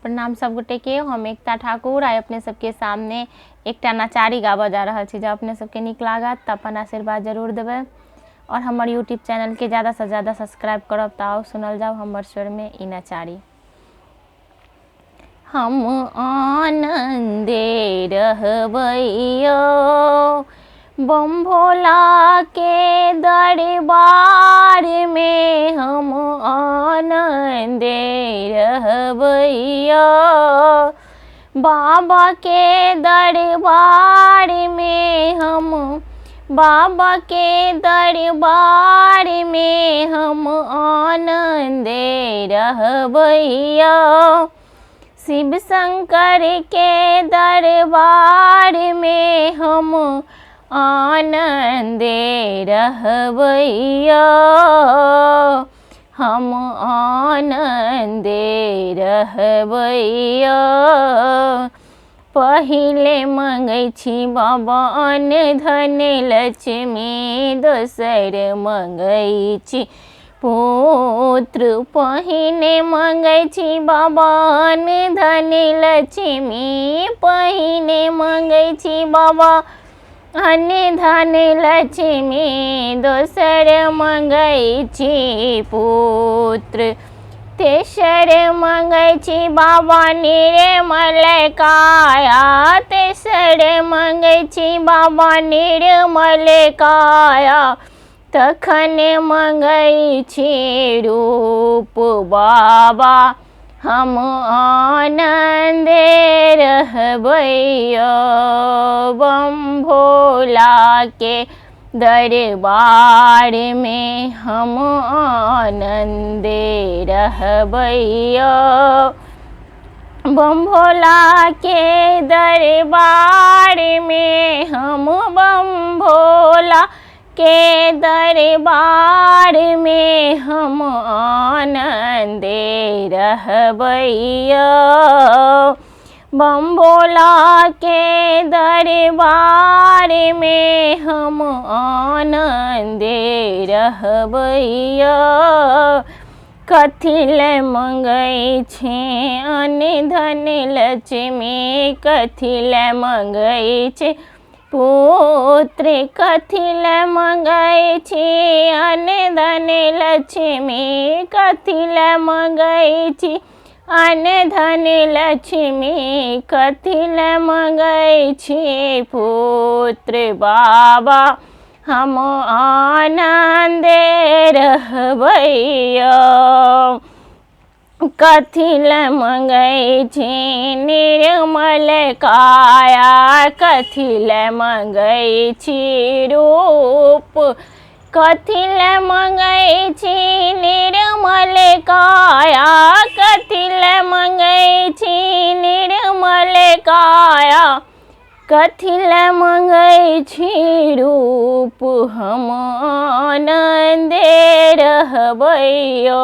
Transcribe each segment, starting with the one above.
प्रणाम सब गोटे के। हम एकता ठाकुर आइ अपने सबके सामने एकटा नचारी गाबऽ जा रहल छी। जब अपने सबके नीक लागत तऽ अपन आशीर्वाद जरूर देबै और हमर यूट्यूब चैनल के ज़्यादा से ज़्यादा सब्सक्राइब करब। तऽ आओ सुनल जाओ हमर स्वर में ई नचारी। हम आनंदे रहबैयो बम भोला के दरबार में, हम आनंदे रहबैयो बाबा के दरबार में, हम बाबा के दरबार में हम आनंदे रहबैयो। शिव शंकर के दरबार में हम आनंदे रहबैयो, हम आनंदे रहबैयो। पहिले मंगै छी बाबा अन्न धन लक्ष्मी, दोसर मंगै छी पुत्र। पहिने मंगै छी बाबा अन्न धन लक्ष्मी, पहिने मंगै छी बाबा अन्न धन लक्ष्मी, दोसर मंगै छी पुत्र। तेसर मंगै छी बाबा निर्मल काया, तेसर मंगै छी बाबा निर्मल काया। तखन मंगै छी रूप बाबा, हम आनंदे रहबैयो बम भोला के दरबार में, हम आनंदे रहबैयो बम भोला के दरबार में, हम बम भोला के दरबार में हम आनंदे रहबैयो बम भोला के दरबार में, हम आनंदे रहबैयो। कथी ले मंगै छी अन्न धन लक्ष्मी, कथी ले मंगै छी पुत्र। कथी ले मंगै छी अन्न धन लक्ष्मी, कथी ले मंगै छी अन्न धन लक्ष्मी, कथी ले मंगै छी पुत्र बाबा, हम आनंदे रहबैयो। कथी ले मंगै छी निर्मल काया, कथी ले मंगै छी रूप। कथी ले मंगै छी निर्मल काया, कथी ले मंगै छी निर्मल काया। कथी ले मंगै छी रूप, हम आनंदे रहबैयो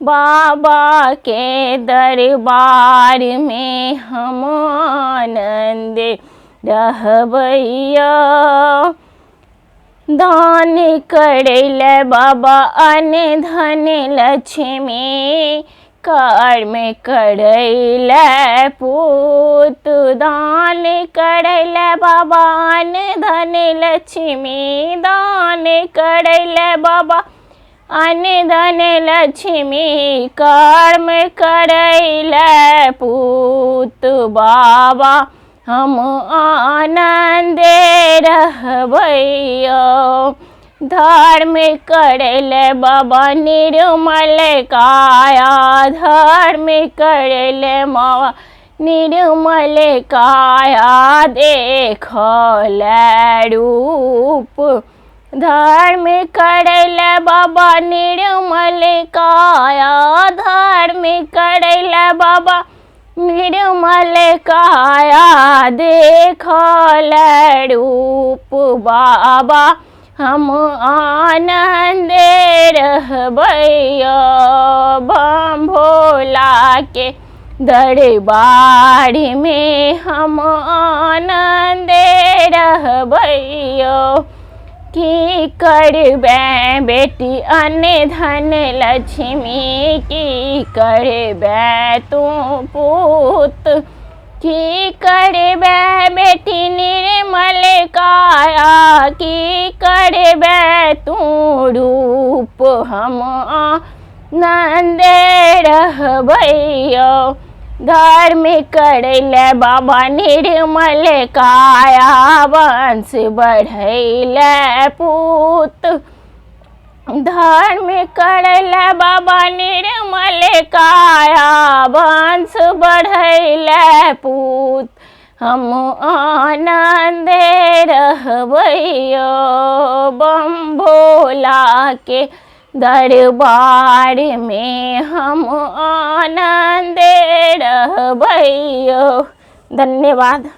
बाबा के दरबार में, हम आनंदे रहबैयो। दान करै ले बाबा अन्न धन लक्ष्मी, कर्म करै ले पुत। दान करै ले बाबा अन्न धन लक्ष्मी, दान करै ले बाबा अन्न धन लक्ष्मी, कर्म करै ले पुत बाबा, हम आनंदे रहबैयो। धर्म करै ले बाबा निर्मल काया, धर्म करै ले बाबा निर्मल काया। देख ले रूप, धर्म करै ले बाबा निर्मल काया, धर्म करै ले बाबा निर्मल काया। देख ले रूप बाबा, हम आनंदे रहबैयो बम भोला के दरबार में, हम आनंदे रहबैयो। की करबै बेटी अन्न धन लक्ष्मी, की करबै तू पूत, की करबै बेटी निर्मल काया, की करबै तू रूप हम आनंद रहबैयो। धर्म करैले बाबा निर्मल काया, वंश बढ़ैले पूत, धर्म करैले बाबा निर्मल काया, वंश बढ़ैले पूत, हम आनंद रहबैयो। बम भोला के दरबार में हम आनंद रहबैयो। धन्यवाद।